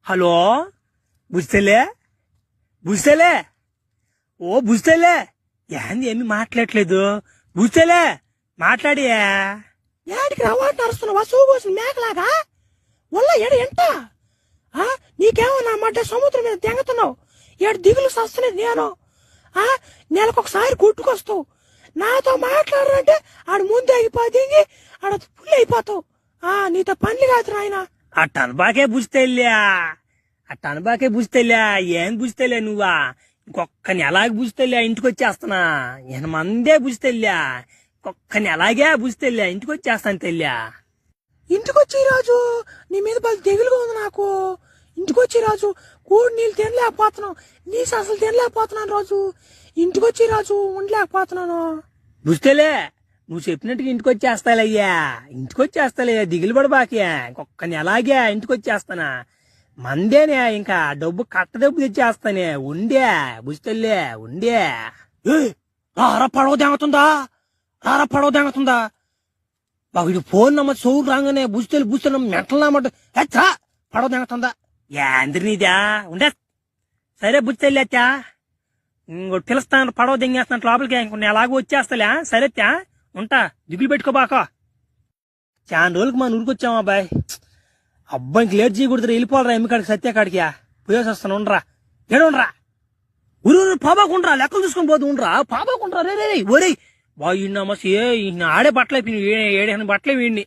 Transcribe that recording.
hello బుజ్జితేలే బుజ్జితేలే ఓ బుజ్జితేలే ఏంది ఏమి మాట్లాడట్లేదు బుజ్జితేలే మాట్లాడియా ఏడికి రవ్వాటు నడుస్తున్నావా సూపోసిన మేకలాగా వల్ల ఏడు ఎంట నీకేమో నా మధ్య సముద్రం మీద తెంగుతున్నావు ఏడు దిగులు సస్తున్నది నేను నెలకొకసారి గుట్టుకొస్తావు నాతో మాట్లాడారంటే ఆడు ముందు అయిపోయి ఆడ పుల్లి అయిపోతావు నీతో పనులు కాదు నాయన అట్టనబాకే బుజ్జితేలే ఏం బుజ్జితేలే నువ్వా ఇంకొక్కని ఎలాగ బుజ్జితేలే ఇంటికి వచ్చేస్తున్నా నేను మందే బుజ్జితేలే ఇంకొక్కని ఎలాగే బుజ్జితేలే ఇంటికి వచ్చేస్తాను తెల్లా ఇంటికొచ్చి రాజు నీ మీద బలి దిగులుగా ఉంది నాకు ఇంటికొచ్చి రాజు కూడి నీళ్ళు తినలేకపోతున్నావు నీసు అసలు తినలేకపోతున్నాను రాజు ఇంటికొచ్చి రాజు ఉండలేకపోతున్నాను బుజ్జితేలే నువ్వు చెప్పినట్టుగా ఇంటికి వచ్చేస్తాలయ్యా దిగులు పడబాకయ్యా ఇంకొక్కని ఎలాగే ఇంటికి వచ్చేస్తానా మందేనే ఇంకా డబ్బు కట్టడబ్బు తెచ్చేస్తానే ఉండే బుజ్జితేలే ఉండే రారా పడవ దెంగతుందా వీడు ఫోన్ నమ్మది సౌరు రాగానే బుజ్జితేలు మెంటలు నమ్మట పడవ దెంగతుందా ఏంద్రినిదా ఉండే సరే బుజ్జితేలే అత్తా ఇంకోటి పిలుస్తాను పడవ దెంగేస్తాను లోపలికి ఇంకొన్ని ఎలాగో వచ్చేస్తలే సరే అత్తా ఉంటా దిగులు పెట్టుకోబాక చాలా రోజులకి మన ఊరికి వచ్చామా అబ్బాయి అబ్బాయికి లేట్ చేయకూడదు వెళ్ళిపోవాలరా ఎమ్మికాడికి సత్యకాడికి పోయేసి వస్తాను ఉండరా ఏడుండ్రా ఊరు పాబాకుండ్రా లెక్కలు చూసుకొని పోతూ ఉండరా పాబాకుండ్రా రే ఒరే బాగున్నామా ఆడే బట్టలు అయిపోయినాయి ఏడేసిన బట్టలే వీడిని